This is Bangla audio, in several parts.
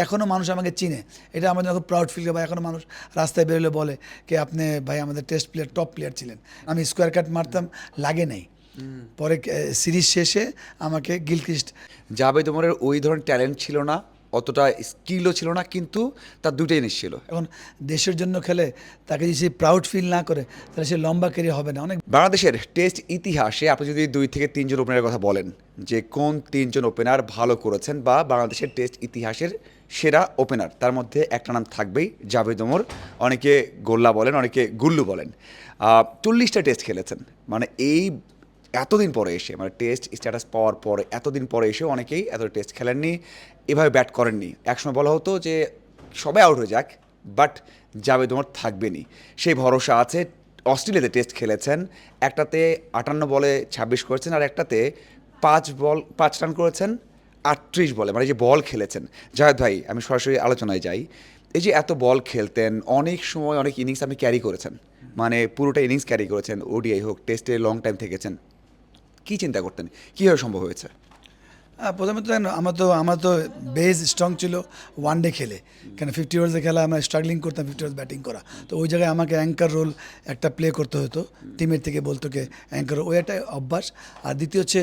এখনও মানুষ আমাকে চিনে, এটা আমার জন্য খুব প্রাউড ফিল করে। বা এখনও মানুষ রাস্তায় বেরোলে বলে কি আপনি ভাই আমাদের টেস্ট প্লেয়ার, টপ প্লেয়ার ছিলেন। আমি স্কোয়ার কাট মারতাম, লাগে নাই। পরে সিরিজ শেষে আমাকে গিলক্রিস্ট। জাভেদ ওমরের ওই ধরনের ট্যালেন্ট ছিল না, অতটা স্কিলও ছিল না, কিন্তু তার দুটোই জিনিস ছিল। এখন দেশের জন্য খেলে, তাকে যদি সে প্রাউড ফিল না করে তাহলে সে লম্বা ক্যারিয়ার হবে না। অনেক বাংলাদেশের টেস্ট ইতিহাসে আপনি যদি 2 থেকে 3 জন ওপেনারের কথা বলেন যে কোন 3 জন ওপেনার ভালো করেছেন বা বাংলাদেশের টেস্ট ইতিহাসের সেরা ওপেনার, তার মধ্যে একটা নাম থাকবেই জাভেদ ওমর। অনেকে গোল্লা বলেন, অনেকে গুল্লু বলেন। 40টা টেস্ট খেলেছেন, মানে এই এতদিন পরে এসে, মানে টেস্ট স্ট্যাটাস পাওয়ার পরে এতদিন পরে এসে অনেকেই এত টেস্ট খেলেননি, এভাবে ব্যাট করেননি। একসময় বলা হতো যে সবাই আউট হয়ে যাক, বাট জাভেদ ওমর থাকবেনি, সেই ভরসা আছে। অস্ট্রেলিয়াতে টেস্ট খেলেছেন, একটাতে 58 বলে 26 করেছেন, আর একটাতে 5 রান করেছেন 38 বলে, মানে যে বল খেলেছেন। জাভেদ ভাই, আমি সরাসরি আলোচনায় যাই। এই যে এত বল খেলতেন, অনেক সময় অনেক ইনিংস আপনি ক্যারি করেছেন, মানে পুরোটা ইনিংস ক্যারি করেছেন, ওডিআই হোক টেস্টে লং টাইম থেকেছেন। কী চিন্তা করতেন, কীভাবে সম্ভব হয়েছে? প্রথমে তো দেখেন, আমার তো বেস স্ট্রং ছিল ওয়ান ডে খেলে। কেন 50 ওভার্সে খেলা আমরা স্ট্রাগলিং করতাম 50 ওভার্স ব্যাটিং করা। তো ওই জায়গায় আমাকে অ্যাঙ্কার রোল একটা প্লে করতে হতো, টিমের থেকে বলতো কে অ্যাঙ্কার, ওই একটা অভ্যাস। আর দ্বিতীয় হচ্ছে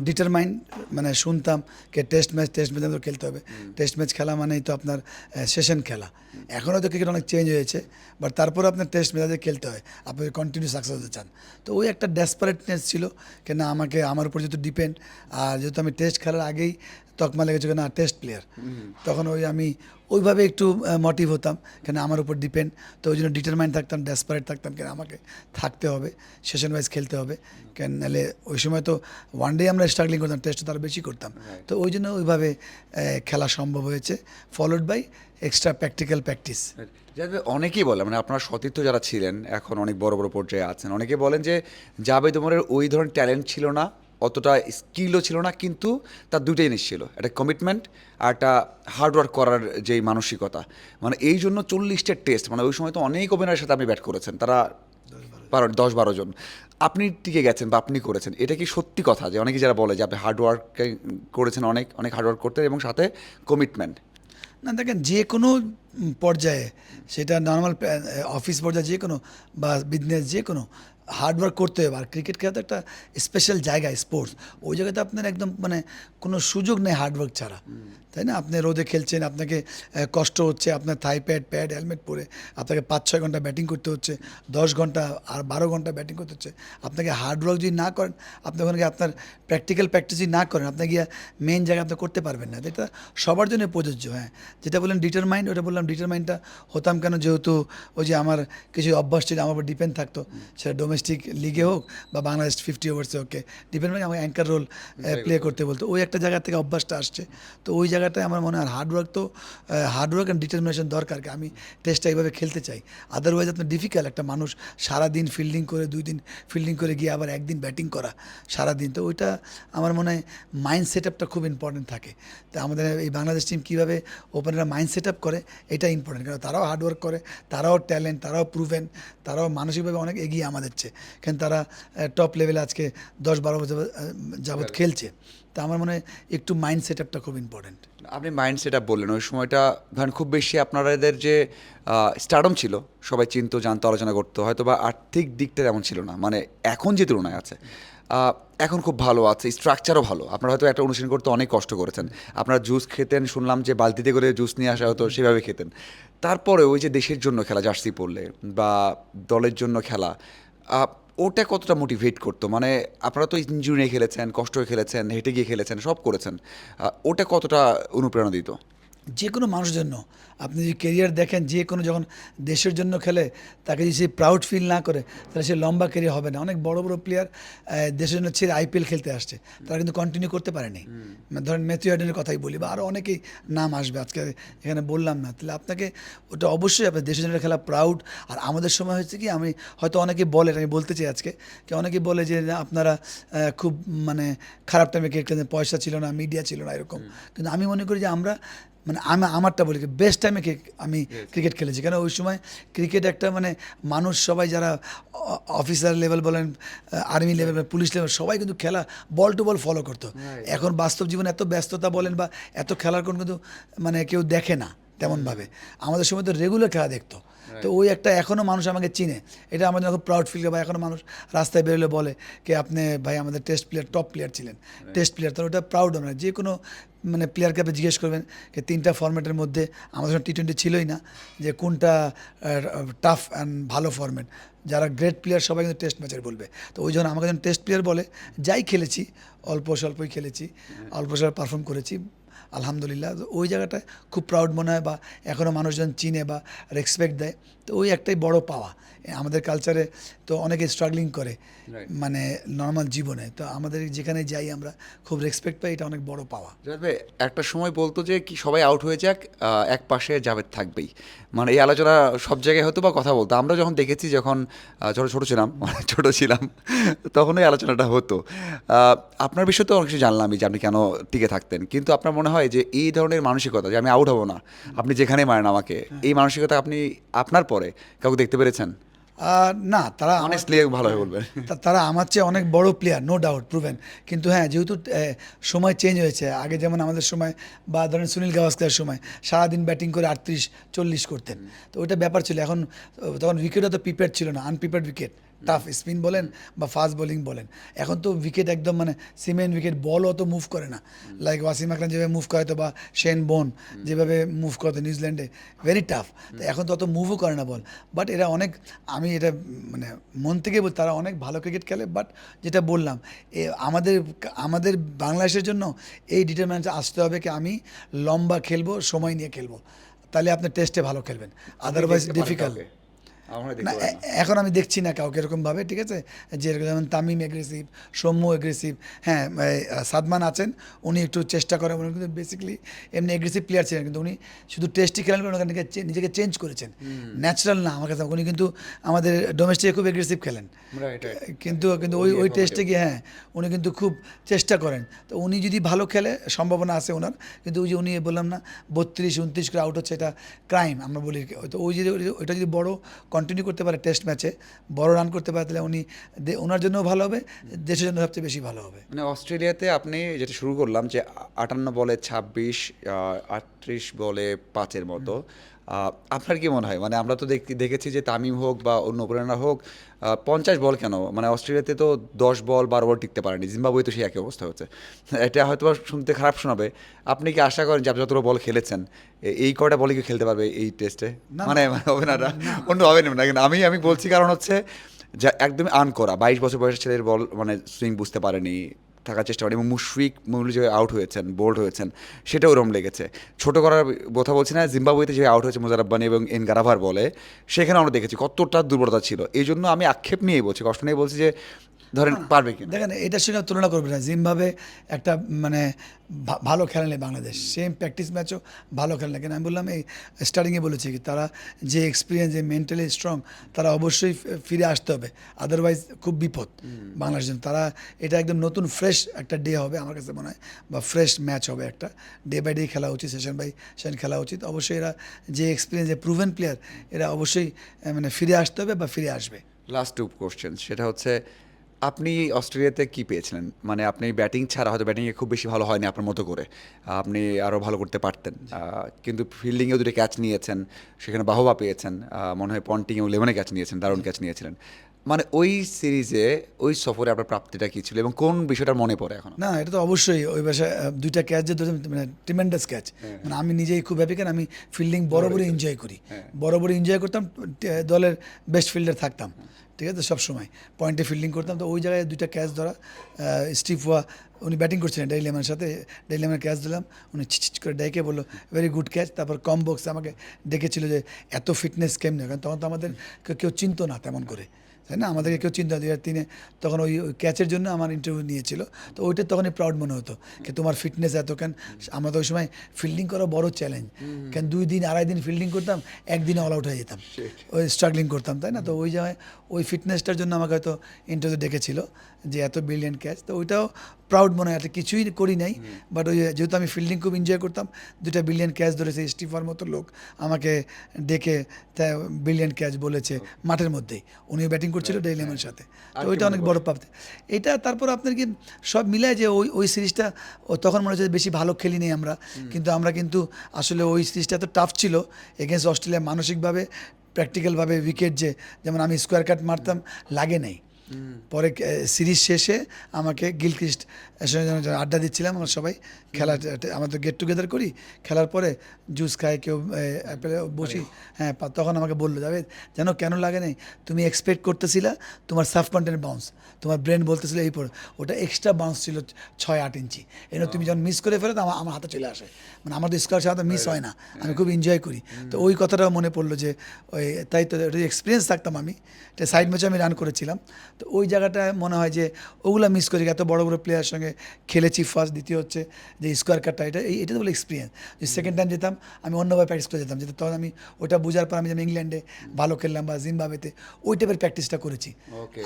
ডিটারমাইন্ড, মানে শুনতাম কে টেস্ট ম্যাচ আমাদের খেলতে হবে। টেস্ট ম্যাচ খেলা মানেই তো আপনার সেশন খেলা। এখনও তো ক্রিকেট অনেক চেঞ্জ হয়েছে, বাট তারপরে আপনার টেস্ট ম্যাচে খেলতে হয়, আপনি কন্টিনিউ সাকসেস হতে চান। তো ওই একটা ডেসপারেটনেস ছিল, কেন আমার উপর যেহেতু ডিপেন্ড। আর যেহেতু আমি টেস্ট খেলার আগেই তকমা লেগেছে না টেস্ট প্লেয়ার, তখন আমি ওইভাবে একটু মোটিভ হতাম, কেন আমার উপর ডিপেন্ড। তো ওই জন্য ডিটারমাইন্ড থাকতাম, ডেসপারেট থাকতাম, কেন আমাকে থাকতে হবে, সেশন ওয়াইজ খেলতে হবে। কেন নাহলে ওই সময় তো ওয়ান ডে আমরা স্ট্রাগলিং করতাম, টেস্টে তার বেশি করতাম। তো ওই জন্য ওইভাবে খেলা সম্ভব হয়েছে, ফলোড বাই এক্সট্রা প্র্যাকটিস। যাদের অনেকেই বলে, মানে আপনার সতীর্থ যারা ছিলেন এখন অনেক বড় বড় পর্যায়ে আছেন, অনেকে বলেন যে জাভেদ ওমরের ওই ধরনের ট্যালেন্ট ছিল না, অতটা স্কিলও ছিল না, কিন্তু তার দুটোই জিনিস ছিল, একটা কমিটমেন্ট আর একটা হার্ডওয়ার্ক করার যেই মানসিকতা। মানে এই জন্য 40টা টেস্ট, মানে ওই সময় তো অনেক ওপেনারের সাথে আপনি ব্যাট করেছেন, তারা 10-12 জন, আপনি টিকে গেছেন বা আপনি করেছেন। এটা কি সত্যি কথা যে অনেকে যারা বলে যে আপনি হার্ডওয়ার্ক করেছেন, অনেক অনেক হার্ডওয়ার্ক করতেন এবং সাথে কমিটমেন্ট? না দেখেন, যে কোনো পর্যায়ে, সেটা নর্মাল অফিস পর্যায়ে যে কোনো, বা বিজনেস যে কোনো, হার্ডওয়ার্ক করতে হবে। আর ক্রিকেট খেলা তো একটা স্পেশাল জায়গা, স্পোর্টস। ওই জায়গাতে আপনার একদম মানে কোনো সুযোগ নেই হার্ডওয়ার্ক ছাড়া, তাই না? আপনি রোদে খেলছেন, আপনাকে কষ্ট হচ্ছে, আপনার থাই প্যাড হেলমেট পরে আপনাকে 5-6 ঘন্টা ব্যাটিং করতে হচ্ছে, 10 ঘন্টা আর 12 ঘন্টা ব্যাটিং করতে হচ্ছে। আপনাকে হার্ডওয়ার্ক যদি না করেন, আপনি ওখানে গিয়ে আপনার প্র্যাকটিস যদি না করেন, আপনি গিয়ে মেন জায়গায় আপনি করতে পারবেন না। এটা সবার জন্য প্রযোজ্য। হ্যাঁ, যেটা বললেন ডিটারমাইন্ড, ওটা বললাম ডিটারমাইন্ডটা হতাম কেন, যেহেতু ওই যে আমার কিছু অভ্যাস ছিল, আমার উপর ডিপেন্ড থাকতো, সেটা ডোমেস্টিক লিগে হোক বা বাংলাদেশ 50 ওভার্সে ওকে ডিপেন্ড, মানে আমাকে অ্যাঙ্কার রোল প্লে করতে বলতো। ওই একটা জায়গা থেকে অভ্যাসটা আসছে। তো ওই জায়গাটায় আমার মনে হয় হার্ডওয়ার্ক অ্যান্ড ডিটারমিনেশন দরকার। আমি টেস্টটা এইভাবে খেলতে চাই। আদারওয়াইজ আপনার ডিফিকাল্ট, একটা মানুষ সারাদিন ফিল্ডিং করে, 2 দিন ফিল্ডিং করে গিয়ে আবার একদিন ব্যাটিং করা সারাদিন। তো ওইটা আমার মনে হয় মাইন্ড সেট আপটা খুব ইম্পর্টেন্ট থাকে। তো আমাদের এই বাংলাদেশ টিম কীভাবে ওপেনাররা মাইন্ড সেট আপ করে, এটা ইম্পর্টেন্ট। কারণ তারাও হার্ডওয়ার্ক করে, তারাও ট্যালেন্ট, তারাও প্রুভেন, তারাও মানসিকভাবে অনেক এগিয়ে আমাদের চেয়ে। কারণ তারা টপ লেভেলে আজকে 10-12 বছর যাবৎ খেলছে। তা আমার মনে হয় একটু মাইন্ড সেট আপটা খুব ইম্পর্টেন্ট। আপনি মাইন্ড সেট আপ বললেন, ওই সময়টা ধরেন খুব বেশি আপনাদের যে স্টারডম ছিল, সবাই চিনতো, জানতো, আলোচনা করতো, হয়তো বা আর্থিক দিকটা তেমন ছিল না, মানে এখন যে তুলনায় আছে। এখন খুব ভালো আছে, স্ট্রাকচারও ভালো। আপনারা হয়তো একটা অনুষ্ঠান করতে অনেক কষ্ট করেছেন, আপনারা জুস খেতেন, শুনলাম যে বালতিতে করে জুস নিয়ে আসা হতো, সেভাবে খেতেন। তারপরে ওই যে দেশের জন্য খেলা, জার্সি পরলে বা দলের জন্য খেলা, ওটা কতটা মোটিভেট করতো? মানে আপনারা তো ইনজুরি নিয়ে খেলেছেন, কষ্ট হয়ে খেলেছেন, হেঁটে গিয়ে খেলেছেন, সব করেছেন, ওটা কতটা অনুপ্রেরণা দিত? যে কোনো মানুষের জন্য, আপনি যদি কেরিয়ার দেখেন, যে কোনো যখন দেশের জন্য খেলে, তাকে যদি সে প্রাউড ফিল না করে, তাহলে সে লম্বা কেরিয়ার হবে না। অনেক বড় বড় প্লেয়ার দেশের জন্য ছেড়ে আইপিএল খেলতে আসছে, তারা কিন্তু কন্টিনিউ করতে পারেনি। ধরেন ম্যাথিউ হার্ডেনের কথাই বলি, বা আরও অনেকেই নাম আসবে, আজকে এখানে বললাম না। তাহলে আপনাকে ওটা অবশ্যই আপনার দেশের জন্য খেলা প্রাউড। আর আমাদের সময় হচ্ছে কি, আমি হয়তো অনেকে বলে, আমি বলতে চাই আজকে, কি অনেকে বলে যে আপনারা খুব মানে খারাপ টাইমে ক্রিকেট খেলতেন, পয়সা ছিল না, মিডিয়া ছিল না, এরকম। কিন্তু আমি মনে করি যে আমরা মানে আমারটা বলি বেস্ট টাইমে আমি ক্রিকেট খেলেছি, কেন ওই সময় ক্রিকেট একটা মানে মানুষ সবাই যারা অফিসার লেভেল বলেন, আর্মি লেভেল, পুলিশ লেভেল, সবাই কিন্তু খেলা বল টু বল ফলো করতো। এখন বাস্তব জীবনে এত ব্যস্ততা বলেন বা এত খেলার কোন কিন্তু মানে কেউ দেখে না তেমনভাবে। আমাদের সময় তো রেগুলার খেলা দেখতো। তো ওই একটা এখনও মানুষ আমাকে চিনে, এটা আমাদের খুব প্রাউড ফিল করে। বা এখনও মানুষ রাস্তায় বেরোলে বলে কি আপনি ভাই আমাদের টেস্ট প্লেয়ার, টপ প্লেয়ার ছিলেন, টেস্ট প্লেয়ার। তো ওটা প্রাউড আমরা, যে কোনো মানে প্লেয়ারকে আপনি জিজ্ঞেস করবেন যে 3টা ফরম্যাটের মধ্যে আমাদের সময় টি-20 ছিলই না, যে কোনটা টাফ অ্যান্ড ভালো ফরম্যাট। যারা গ্রেট প্লেয়ার সবাই কিন্তু টেস্ট ম্যাচের বলবে। তো ওই জন্য আমাকে যখন টেস্ট প্লেয়ার বলে, যাই খেলেছি অল্প স্বল্পই খেলেছি, অল্প স্বল্প পারফর্ম করেছি আলহামদুলিল্লাহ। তো ওই জায়গাটায় খুব প্রাউড মনে হয়, বা এখনও মানুষজন চিনে বা রেসপেক্ট দেয়। তো ওই একটাই বড় পাওয়া। আমাদের কালচারে তো অনেকে স্ট্রাগলিং করে মানে নর্মাল জীবনে, তো আমাদের যেখানে যাই আমরা খুব রেসপেক্ট পাই, এটা অনেক বড় পাওয়া। যাবে একটা সময় বলতো যে কি সবাই আউট হয়ে যাক, এক পাশে জাভেদ থাকবেই, মানে এই আলোচনা সব জায়গায় হতো বা কথা বলতো। আমরা যখন দেখেছি, যখন ছোটো ছিলাম, মানে ছোটো ছিলাম, তখন এই আলোচনাটা হতো। আপনার বিষয়ে তো অনেক কিছু জানলামই যে আপনি কেন টিকে থাকতেন, কিন্তু আপনার মনে হয় যে এই ধরনের মানসিকতা যে আমি আউট হব না, আপনি যেখানে মারেন আমাকে, এই মানসিকতা আপনি আপনার পরে কাউকে দেখতে পেরেছেন? না, তারা অনেস্টলি ভালোভাবে বলবেন। তারা আমার চেয়ে অনেক বড় প্লেয়ার, নো ডাউট, প্রুভেন। কিন্তু হ্যাঁ, যেহেতু সময় চেঞ্জ হয়েছে, আগে যেমন আমাদের সময় বা ধরেন সুনীল গাভাস্কারের সময় সারাদিন ব্যাটিং করে 38-40 করতেন, তো ওইটা ব্যাপার ছিল। এখন তখন উইকেটও তো প্রিপেয়ার ছিল না, আনপ্রিপেয়ার্ড উইকেট, টাফ স্পিন বলেন বা ফাস্ট বোলিং বলেন। এখন তো উইকেট একদম মানে সিমেন্ট উইকেট, বলও অত মুভ করে না, লাইক ওয়াসিম আকরাম যেভাবে মুভ করে, তো বা শেন বোন যেভাবে মুভ করতো নিউজিল্যান্ডে, ভেরি টাফ। তো এখন তো অত মুভও করে না বল। বাট এরা অনেক, আমি এটা মানে মন থেকে বল, তারা অনেক ভালো ক্রিকেট খেলে। বাট যেটা বললাম, আমাদের আমাদের বাংলাদেশের জন্য এই ডিটারমিনেশন আসতে হবে কি আমি লম্বা খেলবো, সময় নিয়ে খেলবো, তাহলে আপনি টেস্টে ভালো খেলবেন, আদারওয়াইজ ডিফিকাল্ট। না, এখন আমি দেখছি না কাউকে এরকমভাবে, ঠিক আছে, যে এরকম যেমন তামিম এগ্রেসিভ, সৌম্য এগ্রেসিভ, হ্যাঁ সাদমান আছেন, উনি একটু চেষ্টা করেন, উনি কিন্তু বেসিক্যালি এমনি এগ্রেসিভ প্লেয়ার ছিলেন, কিন্তু উনি শুধু টেস্টই খেলেন, ওখান থেকে নিজেকে চেঞ্জ করেছেন, ন্যাচারাল না আমার কাছে। উনি কিন্তু আমাদের ডোমেস্টিকে খুব এগ্রেসিভ খেলেন, কিন্তু কিন্তু ওই টেস্টে গিয়ে হ্যাঁ উনি কিন্তু খুব চেষ্টা করেন। তো উনি যদি ভালো খেলে সম্ভাবনা আছে ওনার, কিন্তু ওই যে উনি বললাম না 32-29 করে আউট হচ্ছে, এটা ক্রাইম আমরা বলি। তো ওই যদি ওইটা যদি বড় কন্টিনিউ করতে পারে, টেস্ট ম্যাচে বড় রান করতে পারে, তাহলে উনি ওনার জন্যও ভালো হবে, দেশের জন্য সবচেয়ে বেশি ভালো হবে। মানে অস্ট্রেলিয়াতে আপনি যেটা শুরু করলাম যে 58 বলে 26, 38 বলে 5-এর মতো, আপনার কি মনে হয়, মানে আমরা তো দেখেছি যে তামিম হোক বা অন্য ওপেনার হোক 50 বল কেন, মানে অস্ট্রেলিয়াতে তো 10 বল 12 বল টিকতে পারেনি, জিম্বাবুয়ে তো সেই একই অবস্থা হচ্ছে। এটা হয়তো শুনতে খারাপ শোনাবে, আপনি কি আশা করেন যে আপনি যতটা বল খেলেছেন এই কয়টা বলে কি খেলতে পারবে এই টেস্টে? মানে ওপেনাররা অন্য হবে না, কিন্তু আমি বলছি কারণ হচ্ছে যা একদমই আর্ন করা 22 বছর বয়সের ছেলের বল মানে সুইং বুঝতে পারেনি, থাকার চেষ্টা করেন, এবং মুশফিক মৌলি যে আউট হয়েছেন, বোল্ড হয়েছেন, সেটাও ওরম লেগেছে। ছোটো করার কথা বলছি না, জিম্বাবুয়েতে যে আউট হয়েছে মোজার রাব্বানি এবং এন গারাভার বলে, সেখানে আমরা দেখেছি কতটা দুর্বলতা ছিল। এই জন্য আমি আক্ষেপ নিয়েই বলছি, কষ্ট নিয়ে বলছি যে ধরেন পারবে কি দেখেন, এটার সঙ্গে তুলনা করবে না। জিম্বাবুয়ে একটা মানে ভালো খেলে নেই বাংলাদেশ, সেম প্র্যাকটিস ম্যাচও ভালো খেলে না। কেন আমি বললাম, এই স্টার্টিংয়ে বলেছি কি তারা যে এক্সপিরিয়েন্স, যে মেন্টালি স্ট্রং, তারা অবশ্যই ফিরে আসতে হবে, আদারওয়াইজ খুব বিপদ বাংলাদেশের জন্য। তারা এটা একদম নতুন ফ্রেশ একটা ডে হবে আমার কাছে মনে হয়, বা ফ্রেশ ম্যাচ হবে একটা, ডে বাই ডে খেলা উচিত, সেশন বাই সেশন খেলা উচিত। অবশ্যই এরা যে এক্সপিরিয়েন্স, যে প্রুভেন প্লেয়ার, এরা অবশ্যই মানে ফিরে আসতে হবে বা ফিরে আসবে। লাস্ট 2 কোশ্চেন, সেটা হচ্ছে আপনি অস্ট্রেলিয়াতে কি পেয়েছিলেন? মানে আপনি ব্যাটিং ছাড়া, হয়তো ব্যাটিংয়ে খুব বেশি ভালো হয়নি আপনার মতো করে, আপনি আরও ভালো করতে পারতেন, কিন্তু ফিল্ডিংয়েও 2টা ক্যাচ নিয়েছেন, সেখানে বাহবা পেয়েছেন, মনে হয় পন্টিংয়েও 11-এ ক্যাচ নিয়েছেন, দারুণ ক্যাচ নিয়েছিলেন। মানে ওই সিরিজে, ওই সফরে আপনার প্রাপ্তিটা কী ছিল এবং কোন বিষয়টা মনে পড়ে এখন? না, এটা তো অবশ্যই ওই বাসায় 2টা ক্যাচ যে ধরেছেন, মানে ট্রিমেন্ডাস ক্যাচ। মানে আমি নিজেই খুব হ্যাপি, কারণ আমি ফিল্ডিং বরাবরই এনজয় করি, বরাবরই এনজয় করতাম, দলের বেস্ট ফিল্ডার থাকতাম, ঠিক আছে, সব সময় পয়েন্টে ফিল্ডিং করতাম। তো ওই জায়গায় 2টা ক্যাচ ধরা, স্টিভ ওয়া উনি ব্যাটিং করছিলেন ডেইল লেম্যানের সাথে, ডেইল লেম্যানের ক্যাচ দিলাম, উনি ছিচ করে ডেকে বললো ভেরি গুড ক্যাচ। তারপর কম বক্সে আমাকে ডেকেছিল যে এত ফিটনেস কেমনে, কারণ তখন তো আমাদের কেউ চিনতো না তেমন করে, তাই না, আমাদেরকে কেউ চিন্তা 2003-এ তখন ওই ক্যাচের জন্য আমার ইন্টারভিউ নিয়েছিল। তো ওইটা তখনই প্রাউড মনে হতো যে তোমার ফিটনেস এত, কেন আমরা তো ওই সময় ফিল্ডিং করা বড় চ্যালেঞ্জ, কেন 2 দিন 2.5 দিন ফিল্ডিং করতাম, একদিনে অল আউট হয়ে যেতাম, ওই স্ট্রাগলিং করতাম, তাই না। তো ওই জায়গায় ওই ফিটনেসটার জন্য আমাকে হয়তো ইন্টারভিউ ডেকেছিল, যে এত ব্রিলিয়েন্ট ক্যাচ। তো ওইটাও প্রাউড মনে হয়, একটা কিছুই করি নাই, বাট ওই যেহেতু আমি ফিল্ডিং খুব এনজয় করতাম, 2টা বিলিয়ন ক্যাচ ধরেছে, স্টিফার মতো লোক আমাকে ডেকে বিলিয়ন ক্যাচ বলেছে মাঠের মধ্যেই, উনিও ব্যাটিং করছিল ডেইলি আমার সাথে, আর তো কি ওইটা মনে অনেক পড়ে? বড় প্রাপ্তি। এটা তারপর আপনার কি সব মিলায় যে ওই সিরিজটা তখন মনে হচ্ছে বেশি ভালো খেলিনি আমরা, আমরা কিন্তু আসলে ওই সিরিজটা এত টাফ ছিল এগেনস্ট অস্ট্রেলিয়া, মানসিকভাবে প্র্যাকটিক্যালভাবে উইকেট যেমন আমি স্কোয়ার কাট মারতাম লাগে নাই। পরে সিরিজ শেষে আমাকে গিলক্রিস্ট আড্ডা দিচ্ছিলাম, আমরা সবাই খেলা, আমাদের গেট টুগেদার করি, খেলার পরে জুস খাই, কেউ অ্যাপেলে বসি, হ্যাঁ তখন আমাকে বললো যাবে যেন কেন লাগে নাই, তুমি এক্সপেক্ট করতেছিলা তোমার সাবকন্টিনেন্ট বাউন্স, তোমার ব্রেন বলতেছিল এই পরে, ওটা এক্সট্রা বাউন্স ছিল 6-8 ইঞ্চি, এই তুমি যখন মিস করে ফেলো তো আমার হাতে চলে আসে, মানে আমাদের স্কোয়ার সাথে মিস হয় না, আমি খুব এনজয় করি। তো ওই কথাটাও মনে পড়লো যে ওই তাই তো এক্সপিরিয়েন্স থাকতাম আমি, এটা সাইড ম্যাচে আমি রান করেছিলাম, তো ওই জায়গাটায় মনে হয় যে ওগুলো মিস করি, এত বড় বড় প্লেয়ারের সঙ্গে খেলেছি ফার্স্ট, দ্বিতীয় হচ্ছে যে স্কোয়ার কাটটা, এটা তো বলে এক্সপিরিয়েন্স, যে সেকেন্ড টাইম যেতাম আমি অন্যভাবে প্র্যাকটিস করে যেতাম, তখন আমি ওটা বোঝার পর আমি যেমন ইংল্যান্ডে ভালো খেললাম বা জিম্বাবুয়েতে ওই টাইপের প্র্যাকটিসটা করেছি,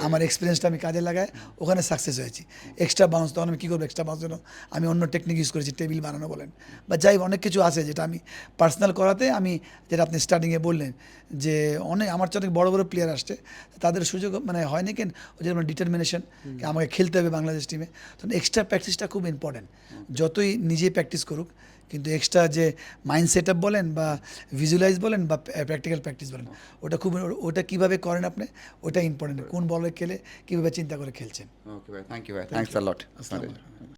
আমার এক্সপিরিয়েন্সটা আমি কাজে লাগায় ওখানে সাকসেস হয়েছি। এক্সট্রা বাউন্স তখন আমি কী করবো, এক্সট্রা বাউন্স জন্য আমি অন্য টেকনিক ইউজ করেছি, টেবিল বানানো বলেন বা যাই অনেক কিছু আছে যেটা আমি পার্সোনাল করাতে, আমি যেটা আপনি স্টার্টিংয়ে বললেন যে আমার চেয়ে অনেক বড় বড় প্লেয়ার আসছে, তাদের সুযোগ মানে হয়নি কেন, ওই যেমন ডিটারমিনেশন, আমাকে খেলতে হবে বাংলাদেশ টিমে, তখন এক্সট্রা প্র্যাকটিসটা খুব ইম্পর্টেন্ট, যতই নিজে প্র্যাকটিস করুক কিন্তু এক্সট্রা যে মাইন্ড সেট আপ বলেন বা ভিজুয়ালাইজ বলেন বা প্র্যাকটিক্যাল প্র্যাকটিস বলেন, ওটা খুব, ওটা কীভাবে করেন আপনি, ওটা ইম্পর্টেন্ট, কোন বলে খেলে কীভাবে চিন্তা করে খেলছেন। ওকে ভাই, থ্যাংক ইউ ভাই, থ্যাংকস আ লট। আসসালামু আলাইকুম।